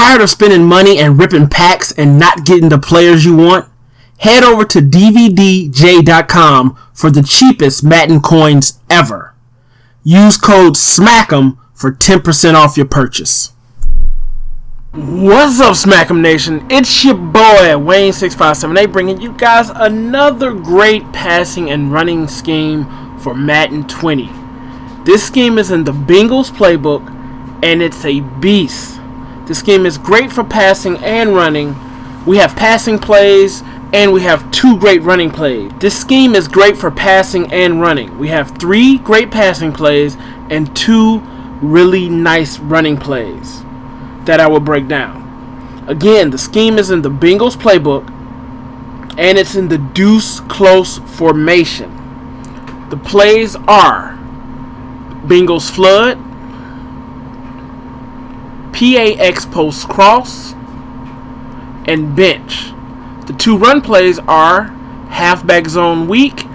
Tired of spending money and ripping packs and not getting the players you want? Head over to dvdj.com for the cheapest Madden coins ever. Use code SMACK'EM for 10% off your purchase. What's up, Smack'em Nation? It's your boy Wayne6578 bringing you guys another great passing and running scheme for Madden 20. This scheme is in the Bengals playbook and it's a beast. This scheme is great for passing and running. We have passing plays and we have 2 great running plays. This scheme is great for passing and running. We have 3 great passing plays and 2 really nice running plays that I will break down. Again, the scheme is in the Bengals playbook and it's in the deuce close formation. The plays are Bengals flood, PAX post cross, and bench. The 2 run plays are halfback zone weak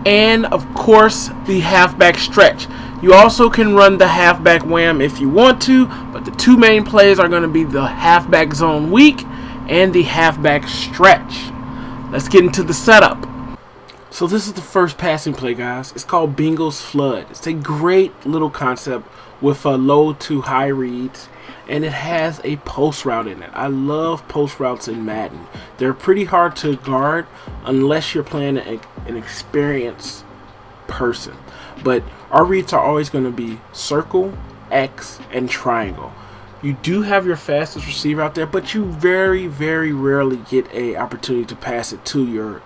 and of course the halfback stretch. You also can run the halfback wham if you want to, but the 2 main plays are going to be the halfback zone weak and the halfback stretch. Let's get into the setup. So this is the first passing play, guys. It's called Bengals flood. It's a great little concept with low to high reads, and it has a post route in it. I love post routes in Madden. They're pretty hard to guard unless you're playing an experienced person. But our reads are always going to be circle, X, and triangle. You do have your fastest receiver out there, but you very, very rarely get an opportunity to pass it to your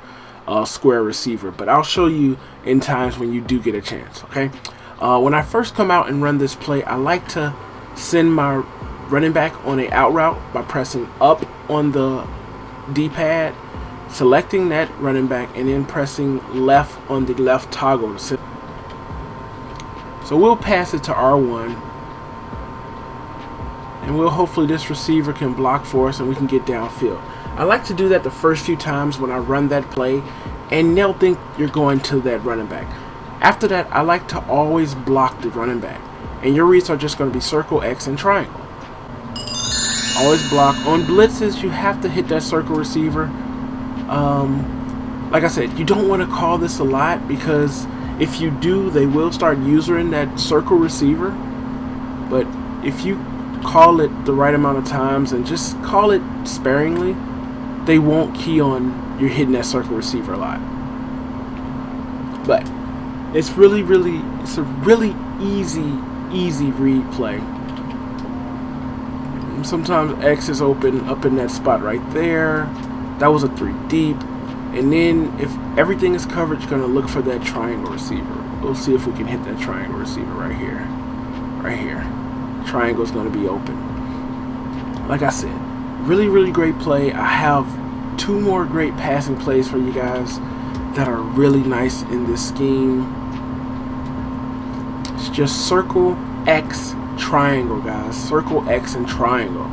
square receiver. But I'll show you in times when you do get a chance, okay? When I first come out and run this play, I like to send my running back on a out route by pressing up on the D-pad, selecting that running back, and then pressing left on the left toggle. So we'll pass it to R1, and hopefully this receiver can block for us and we can get downfield. I like to do that the first few times when I run that play, and they'll think you're going to that running back. After that, I like to always block the running back, and your reads are just going to be circle, X, and triangle. Always block. On blitzes, you have to hit that circle receiver. Like I said, you don't want to call this a lot because if you do, they will start using that circle receiver. But if you call it the right amount of times and just call it sparingly, they won't key on you're hitting that circle receiver a lot. But it's a really easy read play. Sometimes X is open up in that spot right there. That was a 3 deep. And then if everything is covered, you're going to look for that triangle receiver. We'll see if we can hit that triangle receiver right here. Right here. Triangle is going to be open. Like I said, really great play. I have 2 more great passing plays for you guys that are really nice in this scheme. It's just circle, X, triangle, guys. Circle, X, and triangle.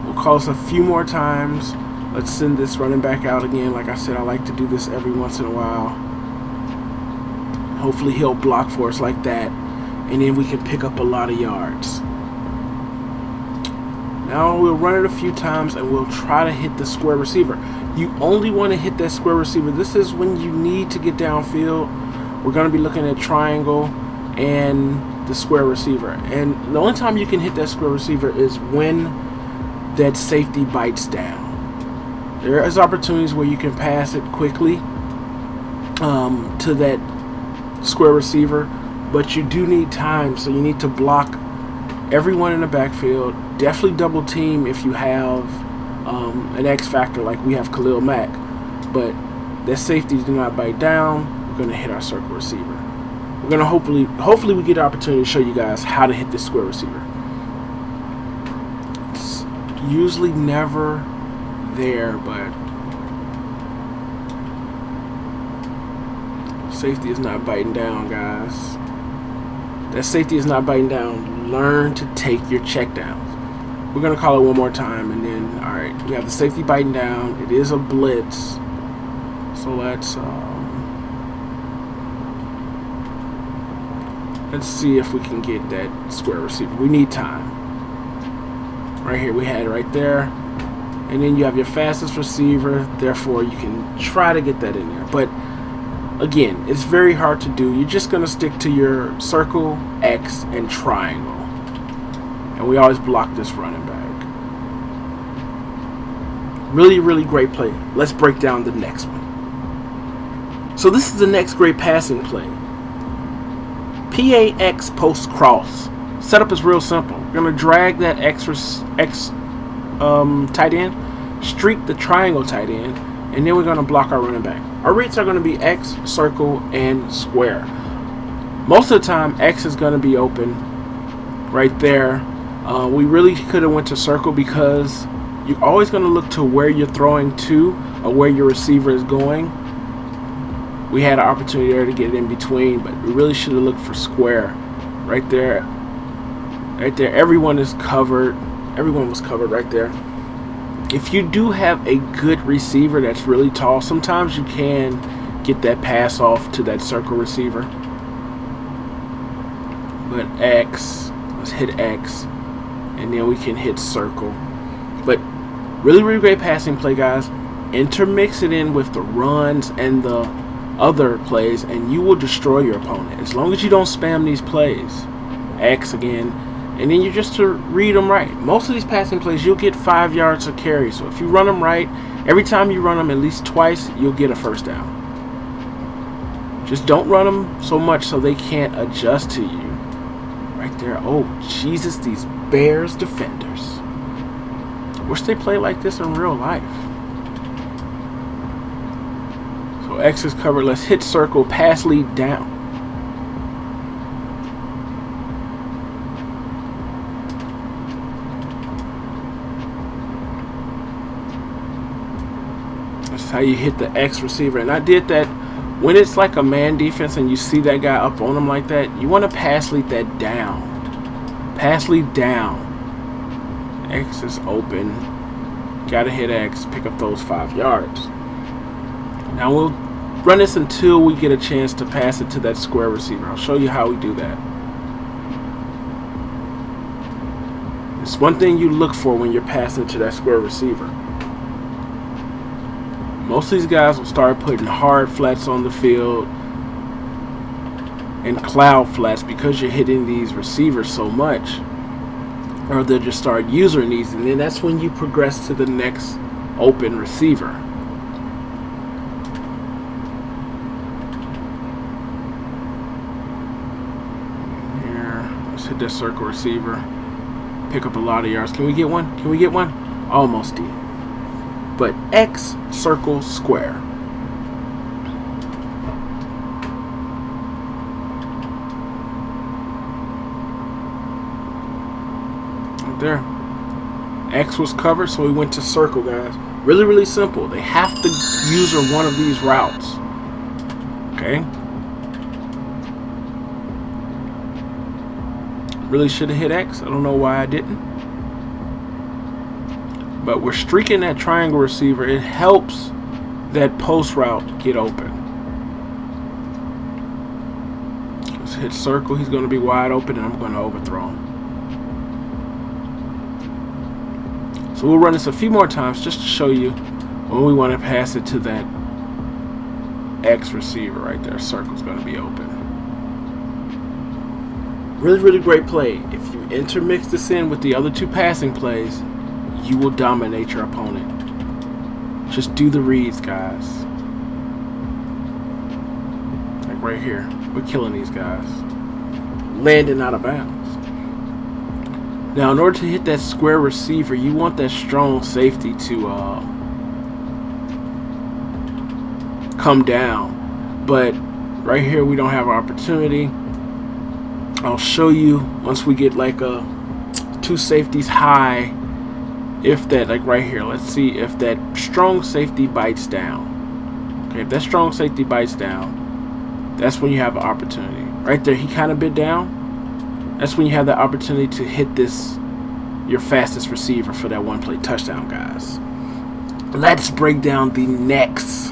We'll call this a few more times. Let's send this running back out again. Like I said, I like to do this every once in a while. Hopefully he'll block for us like that, and then we can pick up a lot of yards. Now we'll run it a few times and we'll try to hit the square receiver. You only want to hit that square receiver. This is when you need to get downfield. We're going to be looking at triangle and the square receiver. And the only time you can hit that square receiver is when that safety bites down. There is opportunities where you can pass it quickly to that square receiver, but you do need time, so you need to block everyone in the backfield. Definitely double team if you have an X factor like we have Khalil Mack, but that safety do not bite down. We're going to hit our circle receiver. We're going to hopefully we get an opportunity to show you guys how to hit this square receiver. It's usually never there, but safety is not biting down, guys. That safety is not biting down. Learn to take your checkdowns. We're going to call it one more time, and then, all right, we have the safety biting down. It is a blitz, so let's see if we can get that square receiver. We need time. Right here, we had it right there. And then you have your fastest receiver. Therefore, you can try to get that in there. But again, it's very hard to do. You're just going to stick to your circle, X, and triangle. And we always block this running back. Really, really great play. Let's break down the next one. So this is the next great passing play. PAX post cross. Setup is real simple. We're going to drag that X tight end, streak the triangle tight end, and then we're going to block our running back. Our reads are going to be X, circle, and square. Most of the time, X is going to be open right there. We really could have went to circle because you're always going to look to where you're throwing to or where your receiver is going. We had an opportunity there to get in between, but we really should have looked for square. Right there. Right there. Everyone is covered. Everyone was covered right there. If you do have a good receiver that's really tall, sometimes you can get that pass off to that circle receiver. But X, let's hit X, and then we can hit circle. But really, really great passing play, guys. Intermix it in with the runs and the other plays, and you will destroy your opponent as long as you don't spam these plays. X again, and then you just to read them right. Most of these passing plays, you'll get 5 yards of carry. So if you run them right, every time you run them at least twice, you'll get a first down. Just don't run them so much so they can't adjust to you. Right there. Oh, Jesus, these Bears defenders. Wish they played like this in real life. So X is covered. Let's hit circle, pass lead down. That's how you hit the X receiver. And I did that when it's like a man defense and you see that guy up on him like that. You want to pass lead that down. Pass lead down. X is open. Gotta hit X, pick up those 5 yards. Now we'll run this until we get a chance to pass it to that square receiver. I'll show you how we do that. It's one thing you look for when you're passing to that square receiver. Most of these guys will start putting hard flats on the field and cloud flats because you're hitting these receivers so much. Or they'll just start using these, and then that's when you progress to the next open receiver. Here, let's hit that circle receiver. Pick up a lot of yards. Can we get one? Can we get one? Almost did. But X, circle, square. There. X was covered, so we went to circle, guys. Really, really simple. They have to use one of these routes. Okay. Really should have hit X. I don't know why I didn't. But we're streaking that triangle receiver. It helps that post route get open. Let's hit circle. He's going to be wide open, and I'm going to overthrow him. So we'll run this a few more times just to show you when we want to pass it to that X receiver right there. Circle's going to be open. Really, really great play. If you intermix this in with the other two passing plays, you will dominate your opponent. Just do the reads, guys. Like right here. We're killing these guys. Landing out of bounds. Now, in order to hit that square receiver, you want that strong safety to come down. But right here, we don't have an opportunity. I'll show you once we get like two safeties high. If that, like right here, let's see if that strong safety bites down. Okay, if that strong safety bites down, that's when you have an opportunity. Right there, he kind of bit down. That's when you have the opportunity to hit this, your fastest receiver for that one play touchdown, guys. Let's break down the next.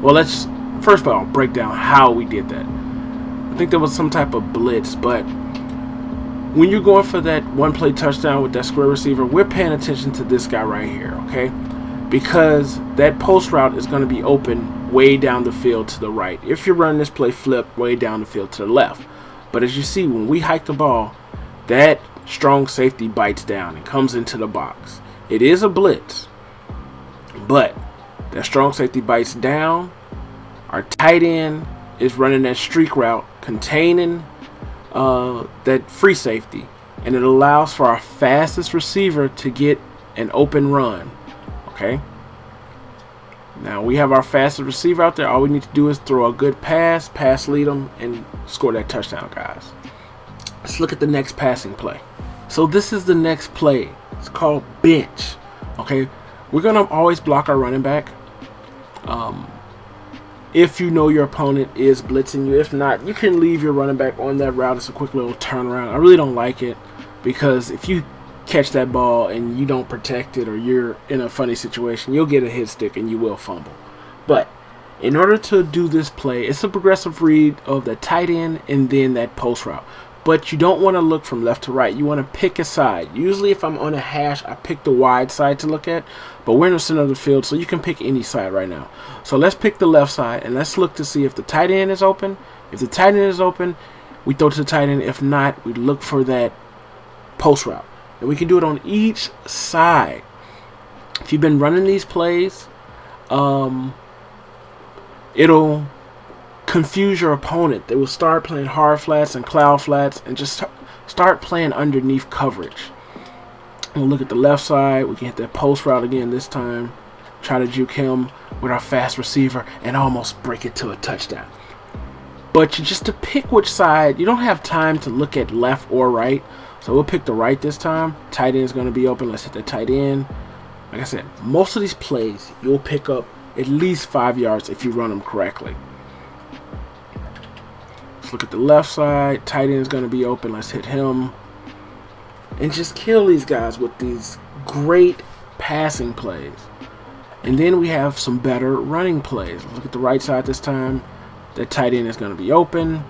Well, let's first of all break down how we did that. I think there was some type of blitz, but when you're going for that one-play touchdown with that square receiver, we're paying attention to this guy right here, okay? Because that post route is going to be open way down the field to the right. If you're running this play, flip way down the field to the left. But as you see, when we hike the ball, that strong safety bites down and comes into the box. It is a blitz, but that strong safety bites down. Our tight end is running that streak route, containing that free safety, and it allows for our fastest receiver to get an open run. Okay, now we have our fastest receiver out there. All we need to do is throw a good pass lead them, and score that touchdown, guys. Let's look at the next passing play. So this is the next play. It's called bench. Okay, we're gonna always block our running back. If you know your opponent is blitzing you. If not, you can leave your running back on that route. It's a quick little turnaround. I really don't like it, because if you catch that ball and you don't protect it, or you're in a funny situation, you'll get a hit stick and you will fumble. But in order to do this play, it's a progressive read of the tight end and then that post route. But you don't want to look from left to right. You want to pick a side. Usually if I'm on a hash, I pick the wide side to look at. But we're in the center of the field, so you can pick any side right now. So let's pick the left side, and let's look to see if the tight end is open. If the tight end is open, we throw to the tight end. If not, we look for that post route. And we can do it on each side. If you've been running these plays, it'll confuse your opponent. They will start playing hard flats and cloud flats and just start playing underneath coverage. We'll look at the left side. We can hit that post route again this time. Try to juke him with our fast receiver and almost break it to a touchdown. But just to pick which side, you don't have time to look at left or right. So we'll pick the right this time. Tight end is going to be open. Let's hit the tight end. Like I said, most of these plays, you'll pick up at least 5 yards if you run them correctly. Let's look at the left side. Tight end is going to be open. Let's hit him. And just kill these guys with these great passing plays. And then we have some better running plays. Let's look at the right side this time. That tight end is going to be open.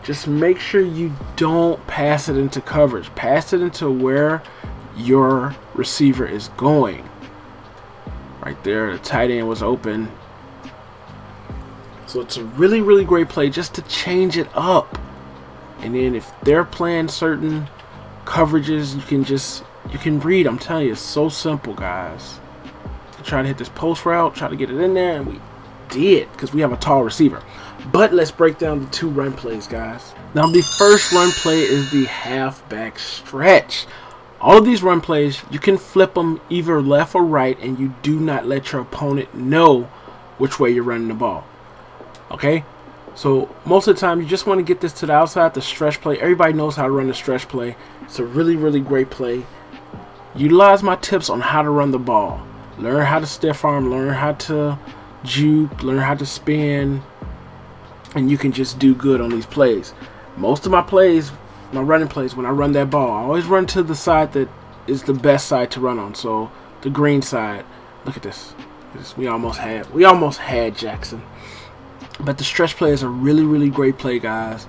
Just make sure you don't pass it into coverage. Pass it into where your receiver is going. Right there, the tight end was open. So it's a really, really great play just to change it up. And then if they're playing certain coverages, you can read. I'm telling you, it's so simple, guys. Try to hit this post route, try to get it in there, and we did, because we have a tall receiver. But let's break down the two run plays, guys. Now the first run play is the halfback stretch. All of these run plays, you can flip them either left or right, and you do not let your opponent know which way you're running the ball. Okay? So most of the time, you just want to get this to the outside, the stretch play. Everybody knows how to run the stretch play. It's a really, really great play. Utilize my tips on how to run the ball. Learn how to stiff arm, learn how to juke, learn how to spin, and you can just do good on these plays. Most of my plays, my running plays, when I run that ball, I always run to the side that is the best side to run on. So the green side. Look at this. We almost had Jackson. But the stretch play is a really, really great play, guys.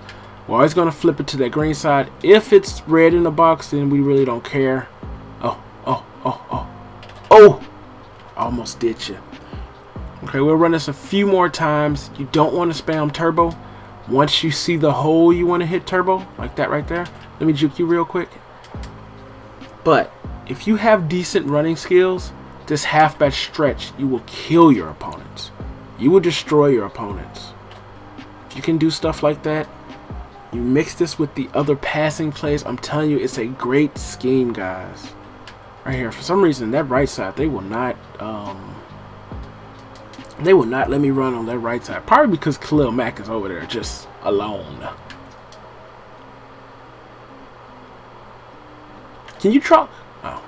We're always going to flip it to that green side. If it's red in the box, then we really don't care. Oh! Almost did you. Okay, we'll run this a few more times. You don't want to spam turbo. Once you see the hole you want to hit turbo, like that right there. Let me juke you real quick. But if you have decent running skills, this halfback stretch, you will kill your opponents. You will destroy your opponents. If you can do stuff like that, you mix this with the other passing plays, I'm telling you, it's a great scheme, guys. Right here, for some reason, that right side, they will not let me run on that right side. Probably because Khalil Mack is over there just alone. Can you truck? Oh,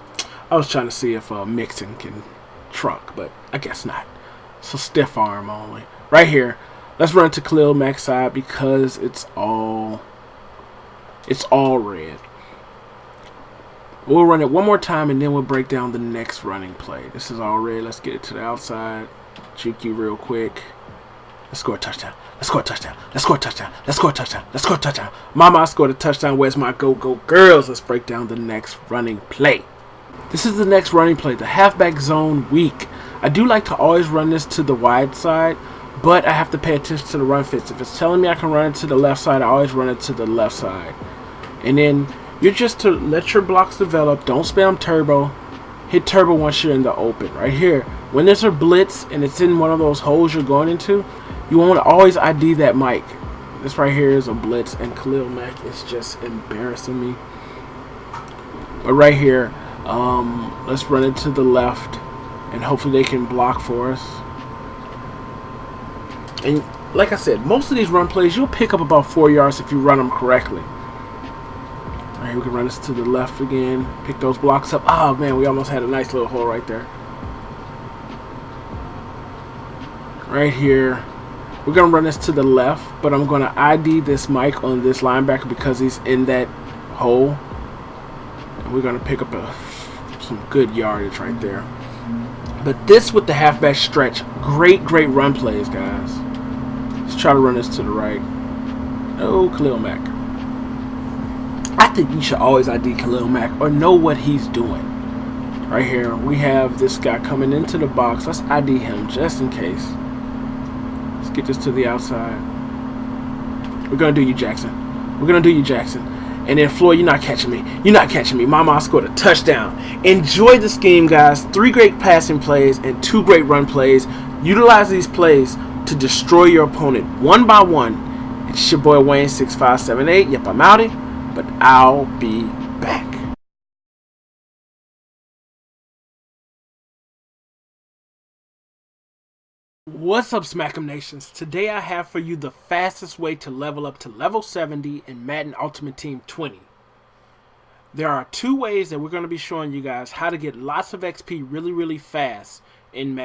I was trying to see if Mixon can truck, but I guess not. So stiff arm only. Right here, let's run to Khalil Mack's side because it's all red. We'll run it one more time and then we'll break down the next running play. This is all red. Let's get it to the outside. Juke you real quick. Let's score a touchdown. Let's score a touchdown. Let's score a touchdown. Let's score a touchdown. Let's score a touchdown. Mama, I scored a touchdown. Where's my go girls? Let's break down the next running play. This is the next running play, the halfback zone weak. I do like to always run this to the wide side, but I have to pay attention to the run fits. If it's telling me I can run it to the left side, I always run it to the left side. And then you're just to let your blocks develop. Don't spam turbo. Hit turbo once you're in the open. Right here, when there's a blitz and it's in one of those holes you're going into, you want to always ID that mic. This right here is a blitz, and Khalil Mack is just embarrassing me. But right here, let's run it to the left, and hopefully they can block for us. And like I said, most of these run plays, you'll pick up about 4 yards if you run them correctly. All right, we can run this to the left again, pick those blocks up. Oh man, we almost had a nice little hole right there. Right here, we're going to run this to the left, but I'm going to ID this mic on this linebacker because he's in that hole. And we're going to pick up some good yardage right there. But this with the halfback stretch, great run plays, guys. Let's try to run this to the right. Oh, Khalil Mack. I think you should always ID Khalil Mack or know what he's doing. Right here, we have this guy coming into the box. Let's ID him just in case. Let's get this to the outside. We're going to do you, Jackson. We're going to do you, Jackson. And then, Floyd, you're not catching me. You're not catching me. Mama scored a touchdown. Enjoy the scheme, guys. 3 great passing plays and 2 great run plays. Utilize these plays to destroy your opponent one by one. It's your boy Wayne 6578. Yep, I'm outie, but I'll be back. What's up, Smack'em Nations? Today I have for you the fastest way to level up to level 70 in Madden Ultimate Team 20. There are 2 ways that we're going to be showing you guys how to get lots of XP really fast in Madden.